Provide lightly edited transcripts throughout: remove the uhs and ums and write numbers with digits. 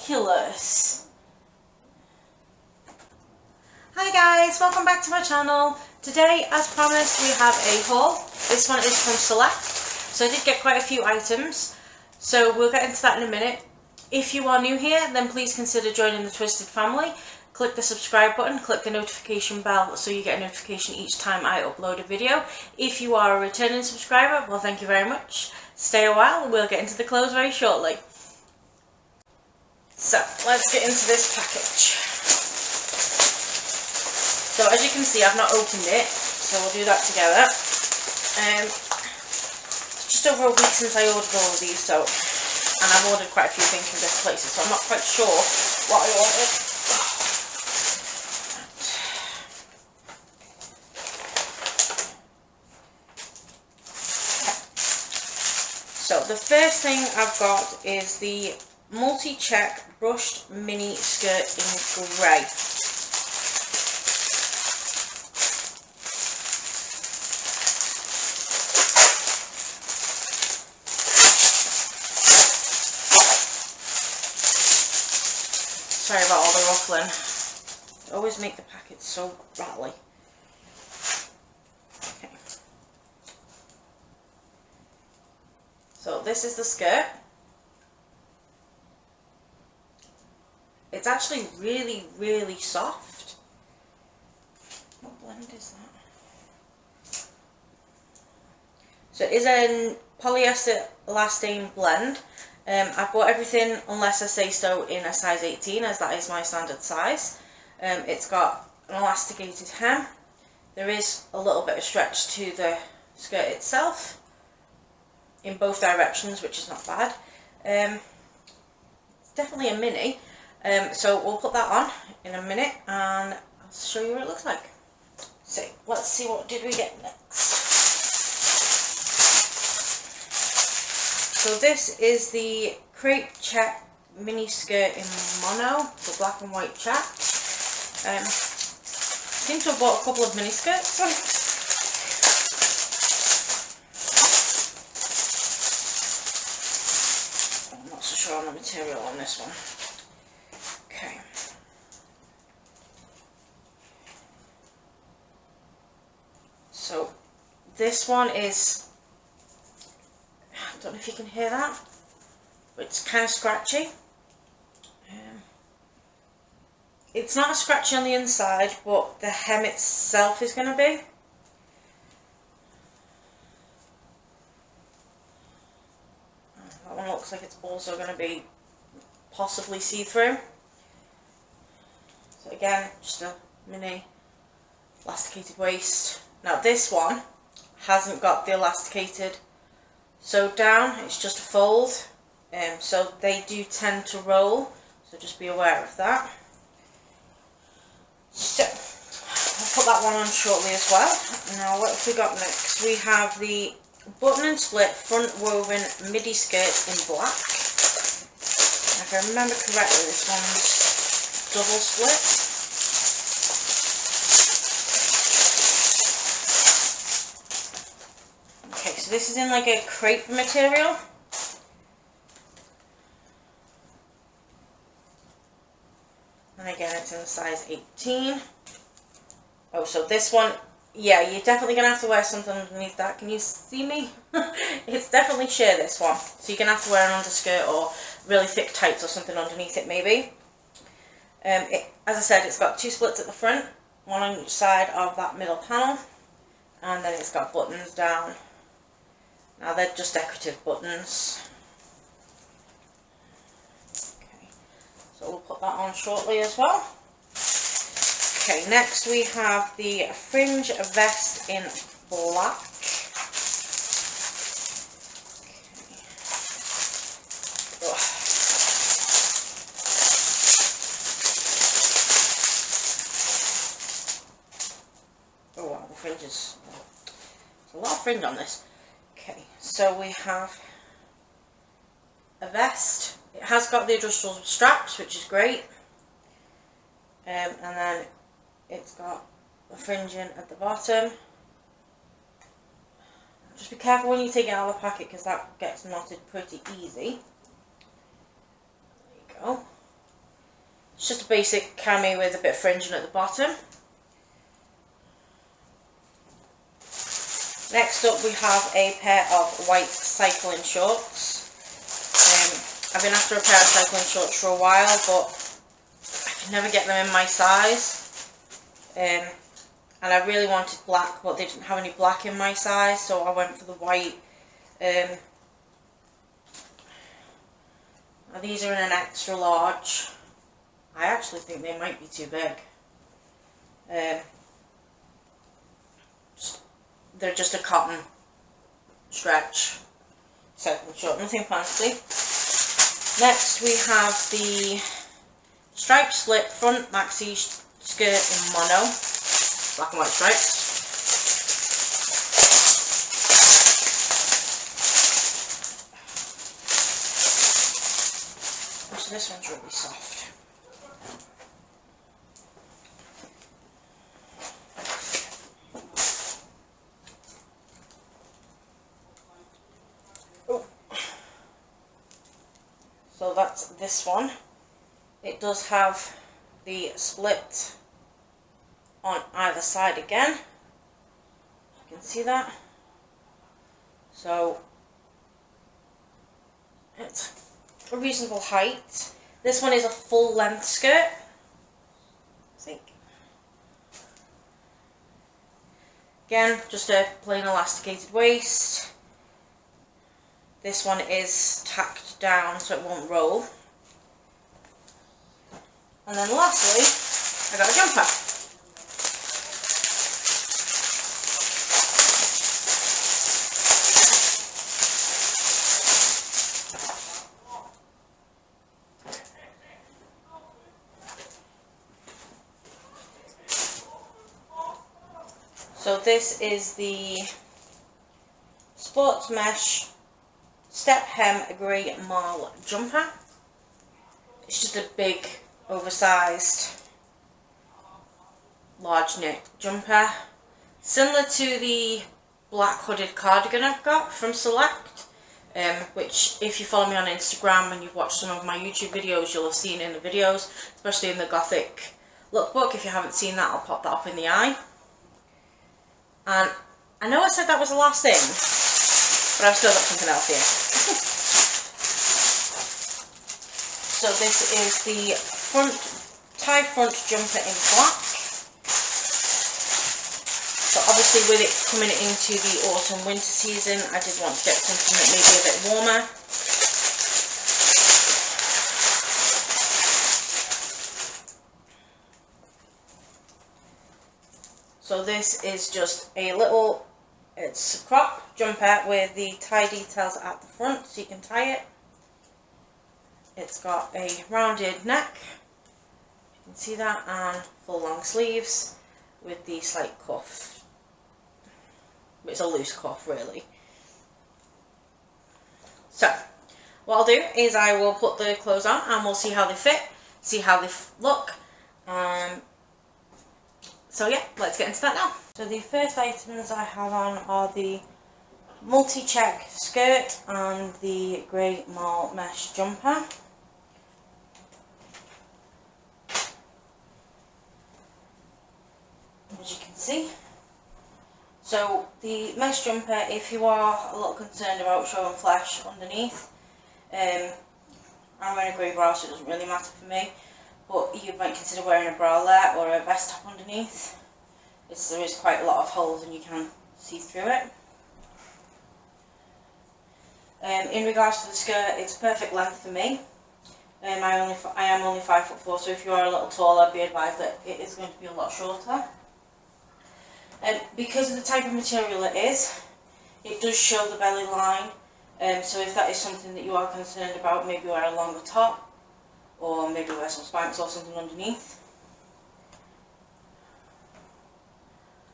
ridiculous. Hi guys, welcome back to my channel. Today, as promised, we have a haul. This one is from Select. So I did get quite a few items. So we'll get into that in a minute. If you are new here, then please consider joining the Twisted family. Click the subscribe button, click the notification bell so you get a notification each time I upload a video. If you are a returning subscriber, well, thank you very much. Stay a while, we'll get into the clothes very shortly. So, let's get into this package. So, as you can see, I've not opened it, so we'll do that together. It's just over a week since I ordered all of these, so, and I've ordered quite a few things from different places, so I'm not quite sure what I ordered. So the first thing I've got is the multi-check brushed mini skirt in grey. Sorry about all the ruffling. They always make the packets so rattly. Okay. So this is the skirt. It's actually really, really soft. What blend is that? So it is a polyester elastane blend. I've bought everything, unless I say so, in a size 18, as that is my standard size. It's got an elasticated hem. There is a little bit of stretch to the skirt itself, in both directions, which is not bad. It's definitely a mini, so we'll put that on in a minute and I'll show you what it looks like. So let's see, what did we get next. So this is the crepe check mini skirt in mono, the black and white check. Seem to have bought a couple of mini skirts. I'm not so sure on the material on this one. Okay. So this one is, I don't know if you can hear that, but it's kind of scratchy. It's not as scratchy on the inside, but the hem itself is going to be. That one looks like it's also going to be possibly see-through. So again, just a mini elasticated waist. Now this one hasn't got the elasticated sewed down, it's just a fold, so they do tend to roll, so just be aware of that. So I'll put that one on shortly as well. Now what have we got next? We have the button and split front woven midi skirt in black. If I remember correctly, this one's double split. Okay, so this is in like a crepe material. And again, it's in the size 18. Oh, so this one, yeah, you're definitely going to have to wear something underneath that. Can you see me? It's definitely sheer, this one. So you're going to have to wear an underskirt or really thick tights or something underneath it, maybe. As I said, it's got two splits at the front, one on each side of that middle panel. And then it's got buttons down. Now they're just decorative buttons. Okay, so we'll put that on shortly as well. Okay, next we have the fringe vest in black. Okay. Oh wow, the fringe is, there's a lot of fringe on this. Okay, so we have a vest. It has got the adjustable straps, which is great. And then it's got the fringing at the bottom. Just be careful when you take it out of the packet because that gets knotted pretty easy. There you go. It's just a basic cami with a bit of fringing at the bottom. Next up we have a pair of white cycling shorts. I've been after a pair of cycling shorts for a while, but I can never get them in my size. And I really wanted black, but they didn't have any black in my size, so I went for the white. Now these are in an extra large. I actually think they might be too big. They're just a cotton stretch cycling short, nothing fancy. Next we have the striped split front maxi skirt in mono, black and white stripes. So this one's really soft. So that's this one. It does have the split on either side again. You can see that. So it's a reasonable height. This one is a full length skirt, I think. Again, just a plain elasticated waist. This one is tacked down so it won't roll. And then lastly, I got a jumper. So this is the sports mesh step hem grey marl jumper. It's just a big, oversized, large knit jumper, similar to the black hooded cardigan I've got from Select, which if you follow me on Instagram and you've watched some of my YouTube videos, you'll have seen in the videos, especially in the Gothic lookbook. If you haven't seen that, I'll pop that up in the eye. And I know I said that was the last thing, but I've still got something else here. So this is the tie front jumper in black. So obviously with it coming into the autumn winter season, I did want to get something that may be a bit warmer. So this is just a little, it's a crop jumper with the tie details at the front so you can tie it. It's got a rounded neck, you can see that, and full long sleeves with the slight cuff. It's a loose cuff really. So what I'll do is I will put the clothes on and we'll see how they fit, see how they look. So yeah, let's get into that now. So the first items I have on are the multi-check skirt and the grey marl mesh jumper. As you can see. So the mesh jumper, if you are a little concerned about showing flesh underneath, I'm wearing a grey bra so it doesn't really matter for me, but you might consider wearing a bralette or a vest top underneath. There is quite a lot of holes and you can see through it. In regards to the skirt, it's perfect length for me. I am only 5'4", so if you are a little taller, be advised that it is going to be a lot shorter. Because of the type of material it is, it does show the belly line. So if that is something that you are concerned about, maybe wear a longer top, or maybe wear some Spanx or something underneath.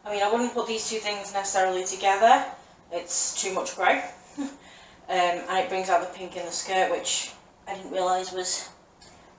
I mean, I wouldn't put these two things necessarily together, it's too much grey. And it brings out the pink in the skirt, which I didn't realise was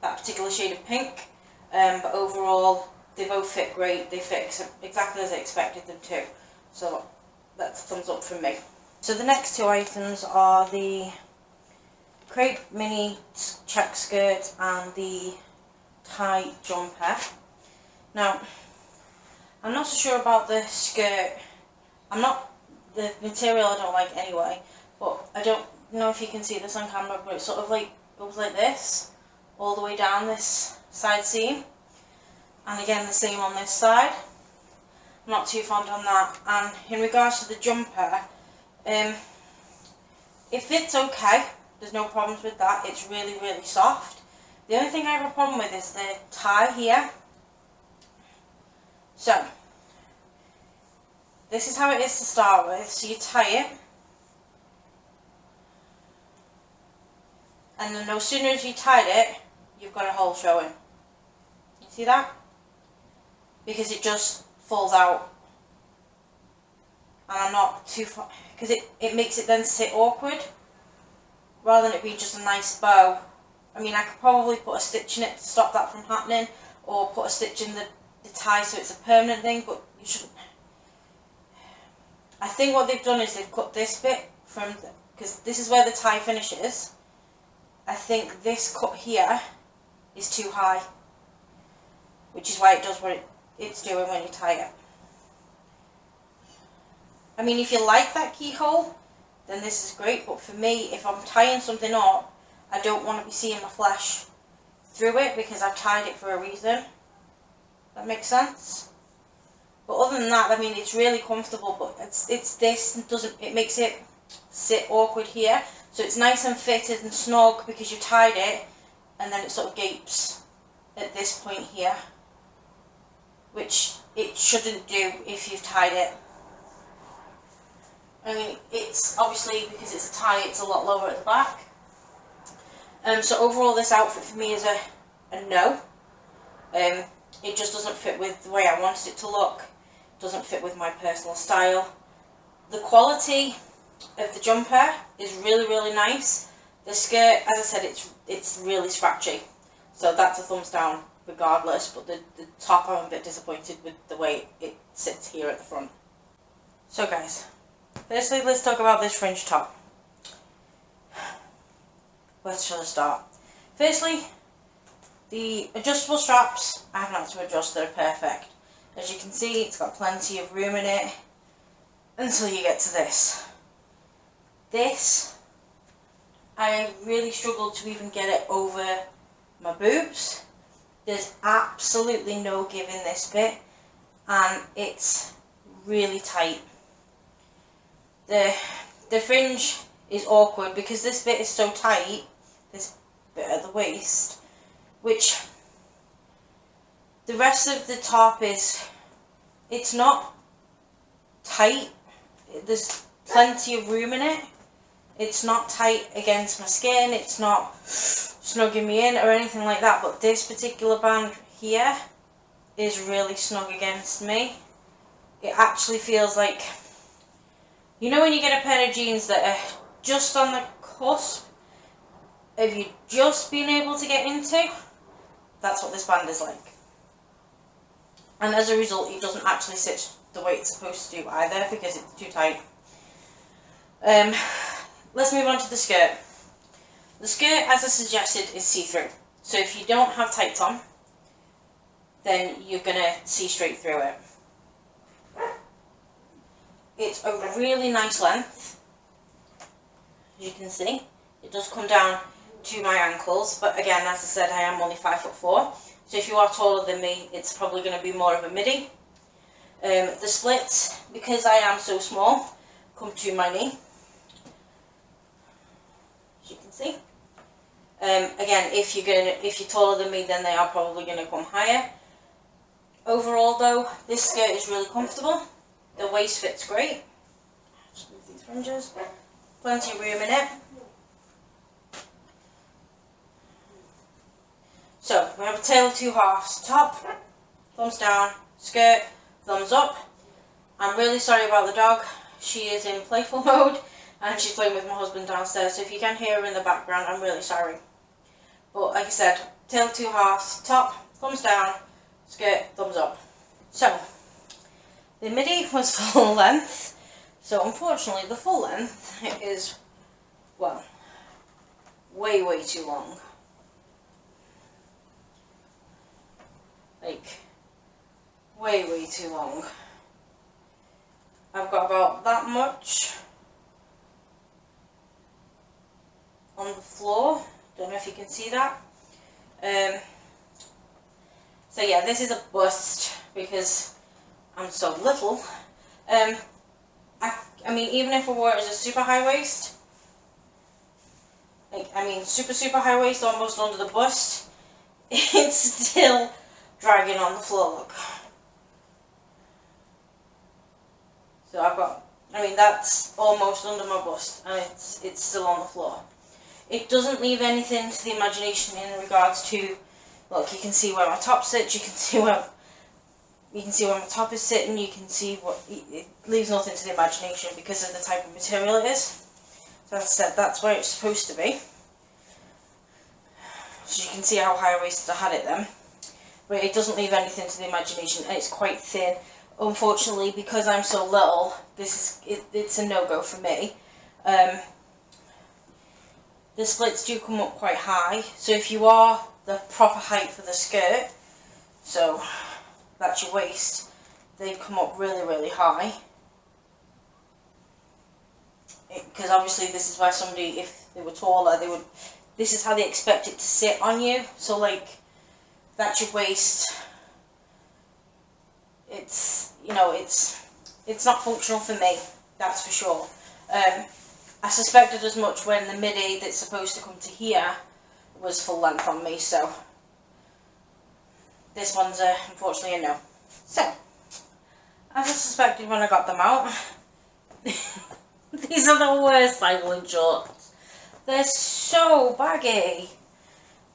that particular shade of pink. But overall, they both fit great, they fit exactly as I expected them to. So that's a thumbs up from me. So the next two items are the crepe mini check skirt and the tie jumper. Now, I'm not so sure about the skirt. The material I don't like anyway, but I don't know if you can see this on camera, but it sort of like goes like this, all the way down this side seam. And again, the same on this side. I'm not too fond on that. And in regards to the jumper, it fits okay. There's no problems with that. It's really, really soft. The only thing I have a problem with is the tie here. So, this is how it is to start with. So you tie it. And then no sooner as you tied it, you've got a hole showing. You see that? Because it just falls out. And I'm not too far, because it makes it then sit awkward, rather than it be just a nice bow. I mean, I could probably put a stitch in it to stop that from happening, or put a stitch in the tie so it's a permanent thing, but you shouldn't. I think what they've done is they've cut this bit from, because this is where the tie finishes. I think this cut here is too high, which is why it does what it's doing when you tie it. I mean, if you like that keyhole, then this is great, but for me, if I'm tying something up, I don't want to be seeing my flesh through it, because I've tied it for a reason. That makes sense? But other than that, I mean, it's really comfortable, but it's this doesn't, it makes it sit awkward here. So it's nice and fitted and snug because you tied it, and then it sort of gapes at this point here, which it shouldn't do if you've tied it. I mean, it's obviously, because it's a tie, it's a lot lower at the back. So overall, this outfit for me is a no. It just doesn't fit with the way I wanted it to look. It doesn't fit with my personal style. The quality of the jumper is really, really nice. The skirt, as I said, it's really scratchy. So that's a thumbs down regardless, but the top, I'm a bit disappointed with the way it sits here at the front. So guys, firstly, let's talk about this fringe top. Where shall I start? Firstly, the adjustable straps, I haven't had to adjust, they're perfect. As you can see, it's got plenty of room in it until you get to this. This, I really struggled to even get it over my boobs. There's absolutely no give in this bit, and it's really tight. The fringe is awkward because this bit is so tight, this bit at the waist, which the rest of the top it's not tight. There's plenty of room in it. It's not tight against my skin, it's not snugging me in or anything like that, but this particular band here is really snug against me. It actually feels like, you know when you get a pair of jeans that are just on the cusp of you just being able to get into? That's what this band is like. And as a result, it doesn't actually sit the way it's supposed to do either, because it's too tight. Let's move on to the skirt. The skirt, as I suggested, is see-through. So if you don't have tights on, then you're going to see straight through it. It's a really nice length, as you can see. It does come down to my ankles, but again, as I said, I am only 5'4", so if you are taller than me, it's probably going to be more of a midi. The splits, because I am so small, come to my knee, as you can see. Again, if you're taller than me, then they are probably going to come higher. Overall, though, this skirt is really comfortable. The waist fits great. Just move these fringes. Plenty of room in it. So, we have a tail of two halves. Top, thumbs down, skirt, thumbs up. I'm really sorry about the dog. She is in playful mode and she's playing with my husband downstairs, so if you can hear her in the background, I'm really sorry. But like I said, tail of two halves, top, thumbs down, skirt, thumbs up. So, the midi was full length, so unfortunately the full length is, well, way too long. way, way too long. I've got about that much on the floor. Don't know if you can see that. So yeah, this is a bust because I'm so little. I mean, even if I wore it as a super high waist, like, I mean, super high waist, almost under the bust, it's still dragging on the floor, look. So I've got, I mean, that's almost under my bust, and it's still on the floor. It doesn't leave anything to the imagination in regards to, look, you can see where my top sits, you can see where my top is sitting, you can see what, it leaves nothing to the imagination because of the type of material it is. So as I said, that's where it's supposed to be. So you can see how high-waisted I had it then. But it doesn't leave anything to the imagination, and it's quite thin. Unfortunately, because I'm so little, it's a no-go for me. The splits do come up quite high, so if you are the proper height for the skirt, so that's your waist, they come up really, really high. Because obviously this is where somebody, if they were taller, this is how they expect it to sit on you. So like, that's your waist. It's, you know, it's not functional for me, that's for sure. I suspected as much when the midi that's supposed to come to here was full length on me, so this one's unfortunately a no. So, as I suspected when I got them out, these are the worst cycling shorts. They're so baggy.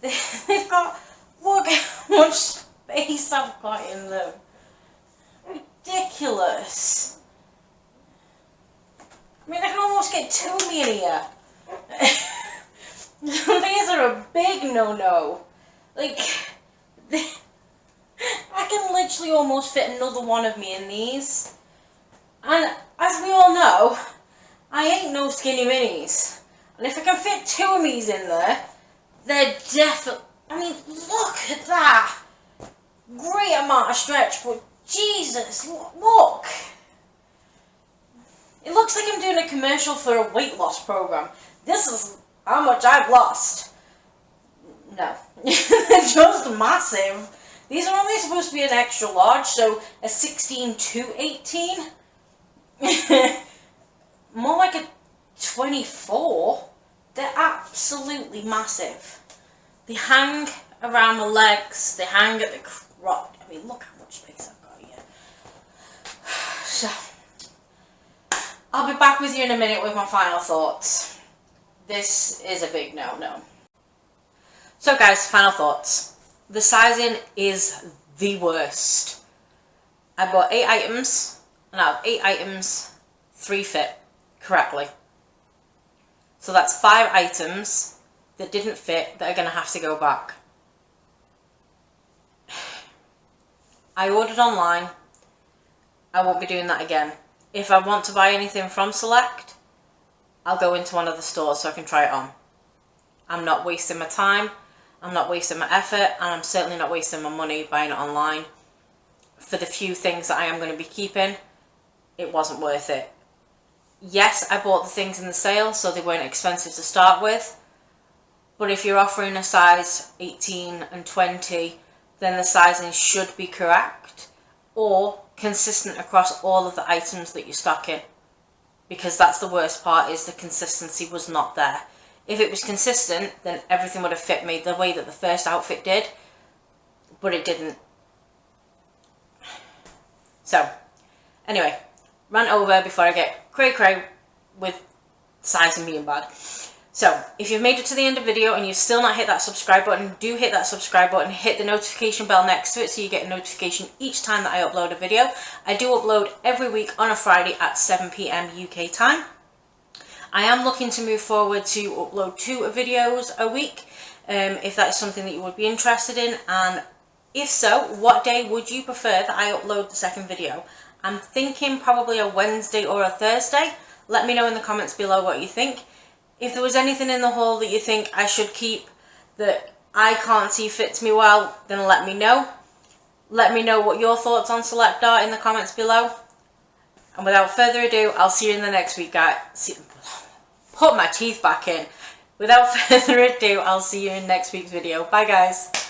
They've got, look how much space I've got in them. Ridiculous. I mean, I can almost get two of me in here. These are a big no-no. Like, I can literally almost fit another one of me in these. And as we all know, I ain't no skinny minis. And if I can fit two of me's in there, they're definitely... I mean, look at that. Great amount of stretch, but Jesus, look. It looks like I'm doing a commercial for a weight loss program. This is how much I've lost. No. They're just massive. These are only supposed to be an extra large, so a 16 to 18. More like a 24. They're absolutely massive. They hang around my legs, they hang at the crotch. I mean, look how much space I've got here. So, I'll be back with you in a minute with my final thoughts. This is a big no-no. So guys, final thoughts. The sizing is the worst. I bought 8 items, and out of 8 items, 3 fit correctly. So that's 5 items that didn't fit that are going to have to go back. I ordered online. I won't be doing that again. If I want to buy anything from Select, I'll go into one of the stores so I can try it on. I'm not wasting my time, I'm not wasting my effort, and I'm certainly not wasting my money buying it online. For the few things that I am going to be keeping, it wasn't worth it. Yes, I bought the things in the sale, so they weren't expensive to start with. But if you're offering a size 18 and 20, then the sizing should be correct or consistent across all of the items that you stock in. Because that's the worst part, is the consistency was not there. If it was consistent, then everything would have fit me the way that the first outfit did, but it didn't. So, anyway, rant over before I get cray-cray with sizing being bad. So, if you've made it to the end of the video and you've still not hit that subscribe button, do hit that subscribe button, hit the notification bell next to it so you get a notification each time that I upload a video. I do upload every week on a Friday at 7 PM UK time. I am looking to move forward to upload 2 videos a week, if that is something that you would be interested in, and if so, what day would you prefer that I upload the second video? I'm thinking probably a Wednesday or a Thursday. Let me know in the comments below what you think. If there was anything in the haul that you think I should keep that I can't see fits me well, then let me know. Let me know what your thoughts on Select are in the comments below. And without further ado, I'll see you in the next week, guys. Put my teeth back in. Without further ado, I'll see you in next week's video. Bye, guys.